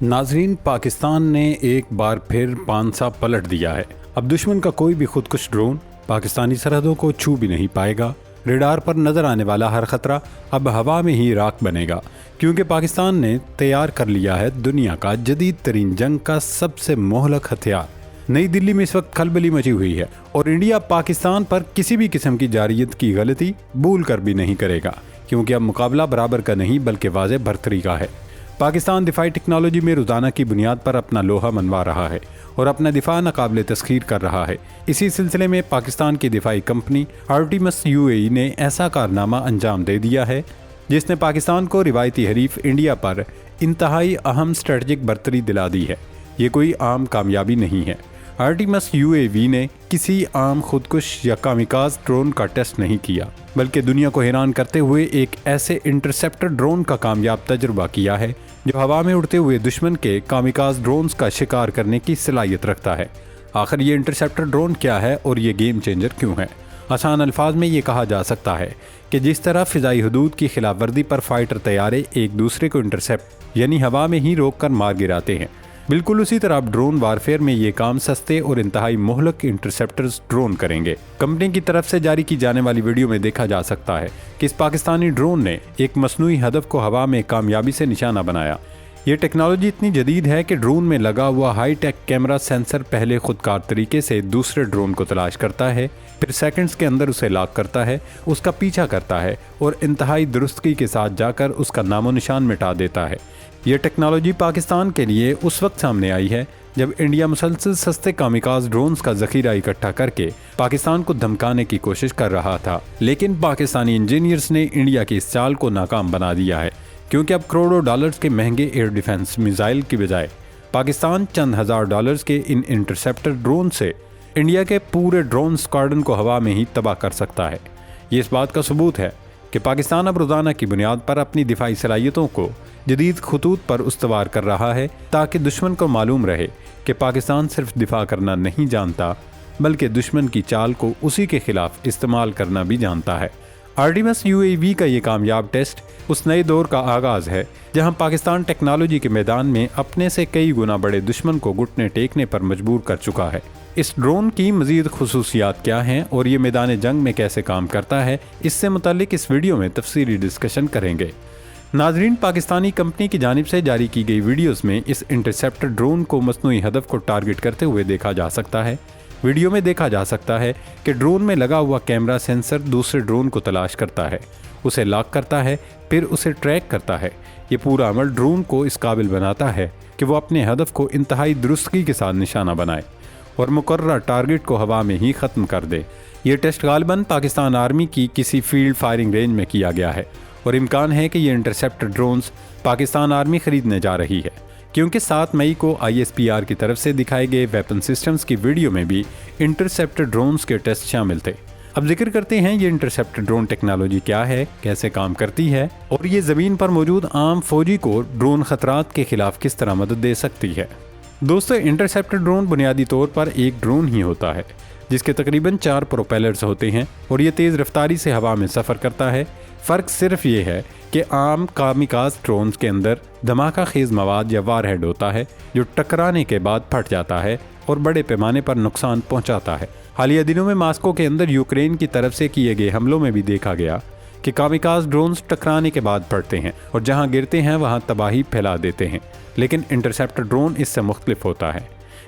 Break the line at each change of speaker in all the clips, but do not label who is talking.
ناظرین، پاکستان نے ایک بار پھر پانسا پلٹ دیا ہے۔ اب دشمن کا کوئی بھی خودکش ڈرون پاکستانی سرحدوں کو چھو بھی نہیں پائے گا۔ ریڈار پر نظر آنے والا ہر خطرہ اب ہوا میں ہی راکھ بنے گا، کیونکہ پاکستان نے تیار کر لیا ہے دنیا کا جدید ترین جنگ کا سب سے مہلک ہتھیار۔ نئی دلی میں اس وقت کھلبلی مچی ہوئی ہے اور انڈیا پاکستان پر کسی بھی قسم کی جارحیت کی غلطی بھول کر بھی نہیں کرے گا، کیونکہ اب مقابلہ برابر کا نہیں بلکہ واضح برتری کا ہے۔ پاکستان دفاعی ٹیکنالوجی میں روزانہ کی بنیاد پر اپنا لوہا منوا رہا ہے اور اپنا دفاع ناقابل تسخیر کر رہا ہے۔ اسی سلسلے میں پاکستان کی دفاعی کمپنی آرٹیمس UAE نے ایسا کارنامہ انجام دے دیا ہے جس نے پاکستان کو روایتی حریف انڈیا پر انتہائی اہم اسٹریٹجک برتری دلا دی ہے۔ یہ کوئی عام کامیابی نہیں ہے۔ آرٹیمس UAV نے کسی عام خودکش یا کامیکاز ڈرون کا ٹیسٹ نہیں کیا، بلکہ دنیا کو حیران کرتے ہوئے ایک ایسے انٹرسیپٹر ڈرون کا کامیاب تجربہ کیا ہے جو ہوا میں اڑتے ہوئے دشمن کے کامیکاز ڈرونز کا شکار کرنے کی صلاحیت رکھتا ہے۔ آخر یہ انٹرسیپٹر ڈرون کیا ہے اور یہ گیم چینجر کیوں ہے؟ آسان الفاظ میں یہ کہا جا سکتا ہے کہ جس طرح فضائی حدود کی خلاف ورزی پر فائٹر طیارے ایک دوسرے کو انٹرسیپٹ یعنی ہوا میں ہی روک کر مار گراتے ہیں، بالکل اسی طرح اب ڈرون وارفیئر میں یہ کام سستے اور انتہائی مہلک انٹرسیپٹرز ڈرون کریں گے۔ کمپنی کی طرف سے جاری کی جانے والی ویڈیو میں دیکھا جا سکتا ہے کہ اس پاکستانی ڈرون نے ایک مصنوعی ہدف کو ہوا میں کامیابی سے نشانہ بنایا۔ یہ ٹیکنالوجی اتنی جدید ہے کہ ڈرون میں لگا ہوا ہائی ٹیک کیمرہ سینسر پہلے خودکار طریقے سے دوسرے ڈرون کو تلاش کرتا ہے، پھر سیکنڈز کے اندر اسے لاک کرتا ہے، اس کا پیچھا کرتا ہے اور انتہائی درستگی کے ساتھ جا کر اس کا نام و نشان مٹا دیتا ہے۔ یہ ٹیکنالوجی پاکستان کے لیے اس وقت سامنے آئی ہے جب انڈیا مسلسل سستے کامیکاز ڈرونز کا ذخیرہ اکٹھا کر کے پاکستان کو دھمکانے کی کوشش کر رہا تھا، لیکن پاکستانی انجینئرز نے انڈیا کی اس چال کو ناکام بنا دیا ہے، کیونکہ اب کروڑوں ڈالرز کے مہنگے ایئر ڈیفنس میزائل کی بجائے پاکستان چند ہزار ڈالرز کے ان انٹرسیپٹر ڈرون سے انڈیا کے پورے ڈرون اسکواڈرن کو ہوا میں ہی تباہ کر سکتا ہے۔ یہ اس بات کا ثبوت ہے کہ پاکستان اب روزانہ کی بنیاد پر اپنی دفاعی صلاحیتوں کو جدید خطوط پر استوار کر رہا ہے، تاکہ دشمن کو معلوم رہے کہ پاکستان صرف دفاع کرنا نہیں جانتا بلکہ دشمن کی چال کو اسی کے خلاف استعمال کرنا بھی جانتا ہے۔ آرٹیمس UAV کا یہ کامیاب ٹیسٹ اس نئے دور کا آغاز ہے جہاں پاکستان ٹیکنالوجی کے میدان میں اپنے سے کئی گنا بڑے دشمن کو گھٹنے ٹیکنے پر مجبور کر چکا ہے۔ اس ڈرون کی مزید خصوصیات کیا ہیں اور یہ میدان جنگ میں کیسے کام کرتا ہے، اس سے متعلق اس ویڈیو میں تفصیلی ڈسکشن کریں گے۔ ناظرین، پاکستانی کمپنی کی جانب سے جاری کی گئی ویڈیوز میں اس انٹرسیپٹر ڈرون کو مصنوعی ہدف کو ٹارگٹ کرتے ہوئے دیکھا جا سکتا ہے۔ ویڈیو میں دیکھا جا سکتا ہے کہ ڈرون میں لگا ہوا کیمرہ سینسر دوسرے ڈرون کو تلاش کرتا ہے، اسے لاک کرتا ہے، پھر اسے ٹریک کرتا ہے۔ یہ پورا عمل ڈرون کو اس قابل بناتا ہے کہ وہ اپنے ہدف کو انتہائی درستگی کے ساتھ نشانہ بنائے اور مقررہ ٹارگٹ کو ہوا میں ہی ختم کر دے۔ یہ ٹیسٹ غالباً پاکستان آرمی کی کسی فیلڈ فائرنگ رینج میں کیا گیا ہے اور امکان ہے کہ یہ انٹرسیپٹر ڈرونز پاکستان آرمی خریدنے جا رہی ہے، کیونکہ 7 مئی کو ISPR کی طرف سے دکھائے گئے ویپن سسٹمز کی ویڈیو میں بھی انٹرسیپٹر ڈرونز کے ٹیسٹ شامل تھے۔ اب ذکر کرتے ہیں یہ انٹرسیپٹر ڈرون ٹیکنالوجی کیا ہے، کیسے کام کرتی ہے اور یہ زمین پر موجود عام فوجی کو ڈرون خطرات کے خلاف کس طرح مدد دے سکتی ہے۔ دوستو، انٹرسیپٹر ڈرون بنیادی طور پر ایک ڈرون ہی ہوتا ہے جس کے تقریباً 4 پروپیلرز ہوتے ہیں اور یہ تیز رفتاری سے ہوا میں سفر کرتا ہے۔ فرق صرف یہ ہے کہ عام کامیکاز ڈرونز کے اندر دھماکہ خیز مواد یا وار ہیڈ ہوتا ہے جو ٹکرانے کے بعد پھٹ جاتا ہے اور بڑے پیمانے پر نقصان پہنچاتا ہے۔ حالیہ دنوں میں ماسکو کے اندر یوکرین کی طرف سے کیے گئے حملوں میں بھی دیکھا گیا کہ کامیکاز ڈرونز ٹکرانے کے بعد پھٹتے ہیں اور جہاں گرتے ہیں وہاں تباہی پھیلا دیتے ہیں، لیکن انٹرسیپٹر ڈرون اس سے مختلف ہوتا ہے۔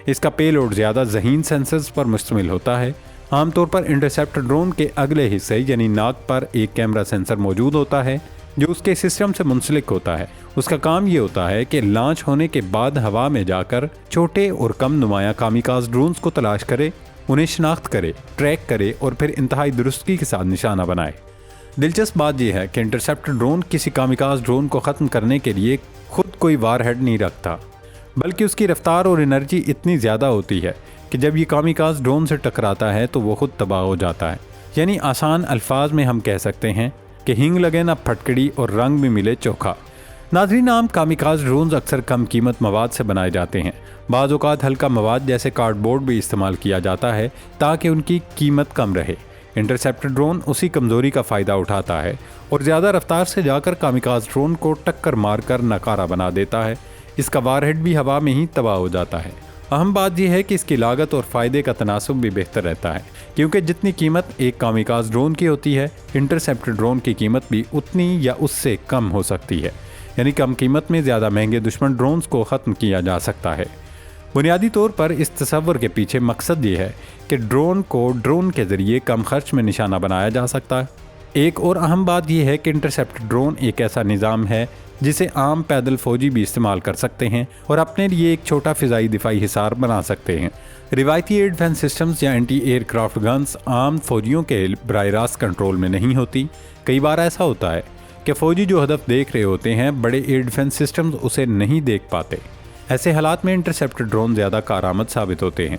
اس کا پے لوڈ زیادہ ذہین سینسرز پر مشتمل ہوتا ہے۔ عام طور پر انٹرسیپٹر ڈرون کے اگلے حصے یعنی ناک پر ایک کیمرہ سینسر موجود ہوتا ہے جو اس کے سسٹم سے منسلک ہوتا ہے۔ اس کا کام یہ ہوتا ہے کہ لانچ ہونے کے بعد ہوا میں جا کر چھوٹے اور کم نمایاں کامیکاز ڈرونز کو تلاش کرے، انہیں شناخت کرے، ٹریک کرے اور پھر انتہائی درستگی کے ساتھ نشانہ بنائے۔ دلچسپ بات یہ ہے کہ انٹرسیپٹر ڈرون کسی کامیکاز ڈرون کو ختم کرنے کے لیے خود کوئی وار ہیڈ نہیں رکھتا، بلکہ اس کی رفتار اور انرجی اتنی زیادہ ہوتی ہے کہ جب یہ کامیکاز ڈرون سے ٹکراتا ہے تو وہ خود تباہ ہو جاتا ہے۔ یعنی آسان الفاظ میں ہم کہہ سکتے ہیں کہ ہینگ لگے نہ پھٹکڑی اور رنگ بھی ملے چوکھا۔ ناظرین، عام کامیکاز ڈرونز اکثر کم قیمت مواد سے بنائے جاتے ہیں۔ بعض اوقات ہلکا مواد جیسے کارڈ بورڈ بھی استعمال کیا جاتا ہے تاکہ ان کی قیمت کم رہے۔ انٹرسیپٹر ڈرون اسی کمزوری کا فائدہ اٹھاتا ہے اور زیادہ رفتار سے جا کر کامیکاز ڈرون کو ٹکر مار کر ناکارہ بنا دیتا ہے۔ اس کا وار ہیڈ بھی ہوا میں ہی تباہ ہو جاتا ہے۔ اہم بات یہ ہے کہ اس کی لاگت اور فائدے کا تناسب بھی بہتر رہتا ہے، کیونکہ جتنی قیمت ایک کامیکاز ڈرون کی ہوتی ہے، انٹرسیپٹر ڈرون کی قیمت بھی اتنی یا اس سے کم ہو سکتی ہے، یعنی کم قیمت میں زیادہ مہنگے دشمن ڈرونز کو ختم کیا جا سکتا ہے۔ بنیادی طور پر اس تصور کے پیچھے مقصد یہ ہے کہ ڈرون کو ڈرون کے ذریعے کم خرچ میں نشانہ بنایا جا سکتا ہے۔ ایک اور اہم بات یہ ہے کہ انٹرسیپٹر ڈرون ایک ایسا نظام ہے جسے عام پیدل فوجی بھی استعمال کر سکتے ہیں اور اپنے لیے ایک چھوٹا فضائی دفاعی حصار بنا سکتے ہیں۔ روایتی ایئر ڈیفنس سسٹمز یا اینٹی ایئر کرافٹ گنز عام فوجیوں کے براہ راست کنٹرول میں نہیں ہوتی۔ کئی بار ایسا ہوتا ہے کہ فوجی جو ہدف دیکھ رہے ہوتے ہیں، بڑے ایئر ڈیفنس سسٹمز اسے نہیں دیکھ پاتے۔ ایسے حالات میں انٹرسیپٹر ڈرون زیادہ کارآمد ثابت ہوتے ہیں،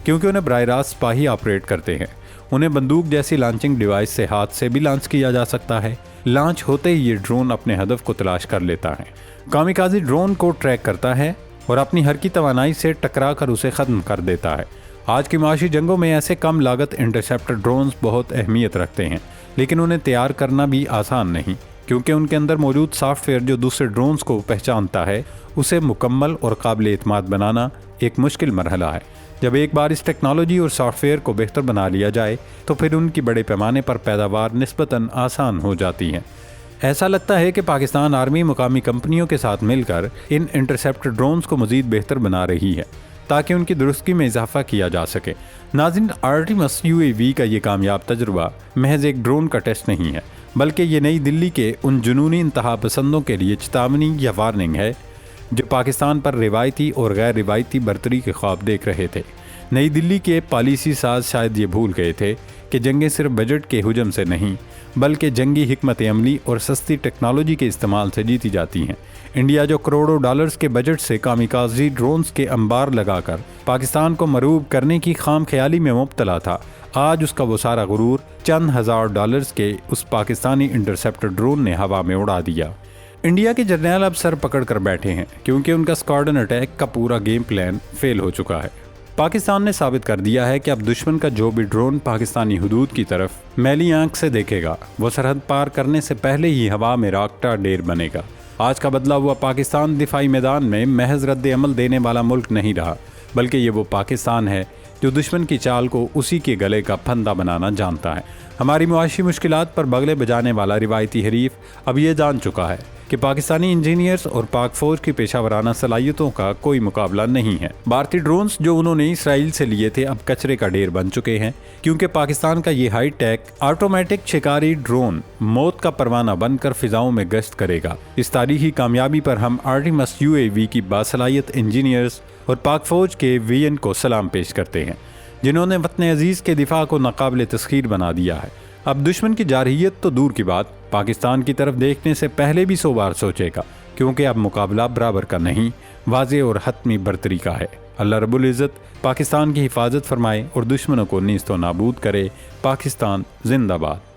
کیونکہ انہیں براہ راست سپاہی آپریٹ کرتے ہیں۔ انہیں بندوق جیسی لانچنگ ڈیوائس سے ہاتھ سے بھی لانچ کیا جا سکتا ہے۔ لانچ ہوتے ہی یہ ڈرون اپنے ہدف کو تلاش کر لیتا ہے، کامیکازی ڈرون کو ٹریک کرتا ہے اور اپنی حرکی توانائی سے ٹکرا کر اسے ختم کر دیتا ہے۔ آج کی معاشی جنگوں میں ایسے کم لاگت انٹرسیپٹر ڈرونز بہت اہمیت رکھتے ہیں، لیکن انہیں تیار کرنا بھی آسان نہیں، کیونکہ ان کے اندر موجود سافٹ ویئر جو دوسرے ڈرونز کو پہچانتا ہے، اسے مکمل اور قابل اعتماد بنانا ایک مشکل مرحلہ ہے۔ جب ایک بار اس ٹیکنالوجی اور سافٹ ویئر کو بہتر بنا لیا جائے تو پھر ان کی بڑے پیمانے پر پیداوار نسبتاً آسان ہو جاتی ہے۔ ایسا لگتا ہے کہ پاکستان آرمی مقامی کمپنیوں کے ساتھ مل کر ان انٹرسیپٹر ڈرونز کو مزید بہتر بنا رہی ہے تاکہ ان کی درستگی میں اضافہ کیا جا سکے۔ ناظرین، آرٹیمس UAV کا یہ کامیاب تجربہ محض ایک ڈرون کا ٹیسٹ نہیں ہے، بلکہ یہ نئی دلی کے ان جنونی انتہا پسندوں کے لیے چیتاونی یا وارننگ ہے جو پاکستان پر روایتی اور غیر روایتی برتری کے خواب دیکھ رہے تھے۔ نئی دلی کے پالیسی ساز شاید یہ بھول گئے تھے کہ جنگیں صرف بجٹ کے ہجوم سے نہیں، بلکہ جنگی حکمت عملی اور سستی ٹیکنالوجی کے استعمال سے جیتی جاتی ہیں۔ انڈیا جو کروڑوں ڈالرز کے بجٹ سے کامیکازی ڈرونز کے انبار لگا کر پاکستان کو مرعوب کرنے کی خام خیالی میں مبتلا تھا، آج اس کا وہ سارا غرور چند ہزار ڈالرز کے اس پاکستانی انٹرسیپٹر ڈرون نے ہوا میں اڑا دیا۔ انڈیا کے جرنیل اب سر پکڑ کر بیٹھے ہیں، کیونکہ ان کا اسکواڈن اٹیک کا پورا گیم پلان فیل ہو چکا ہے۔ پاکستان نے ثابت کر دیا ہے کہ اب دشمن کا جو بھی ڈرون پاکستانی حدود کی طرف میلی آنکھ سے دیکھے گا، وہ سرحد پار کرنے سے پہلے ہی ہوا میں راکٹا ڈیر بنے گا۔ آج کا بدلا ہوا پاکستان دفاعی میدان میں محض رد عمل دینے والا ملک نہیں رہا، بلکہ یہ وہ پاکستان ہے جو دشمن کی چال کو اسی کے گلے کا پھندا بنانا جانتا ہے۔ ہماری معاشی مشکلات پر بغلے بجانے والا روایتی حریف اب یہ جان چکا ہے کہ پاکستانی انجینئرز اور پاک فوج کی پیشہ ورانہ صلاحیتوں کا کوئی مقابلہ نہیں ہے۔ بھارتی ڈرونز جو انہوں نے اسرائیل سے لیے تھے اب کچرے کا ڈھیر بن چکے ہیں، کیونکہ پاکستان کا یہ ہائی ٹیک آٹومیٹک شکاری ڈرون موت کا پروانہ بن کر فضاؤں میں گشت کرے گا۔ اس تاریخی کامیابی پر ہم آرٹیمس UAV کی باصلاحیت انجینئرز اور پاک فوج کے وین کو سلام پیش کرتے ہیں، جنہوں نے وطن عزیز کے دفاع کو ناقابل تسخیر بنا دیا ہے۔ اب دشمن کی جارحیت تو دور کی بات، پاکستان کی طرف دیکھنے سے پہلے بھی 100 بار سوچے گا، کیونکہ اب مقابلہ برابر کا نہیں، واضح اور حتمی برتری کا ہے۔ اللہ رب العزت پاکستان کی حفاظت فرمائے اور دشمنوں کو نیست و نابود کرے۔ پاکستان زندہ باد۔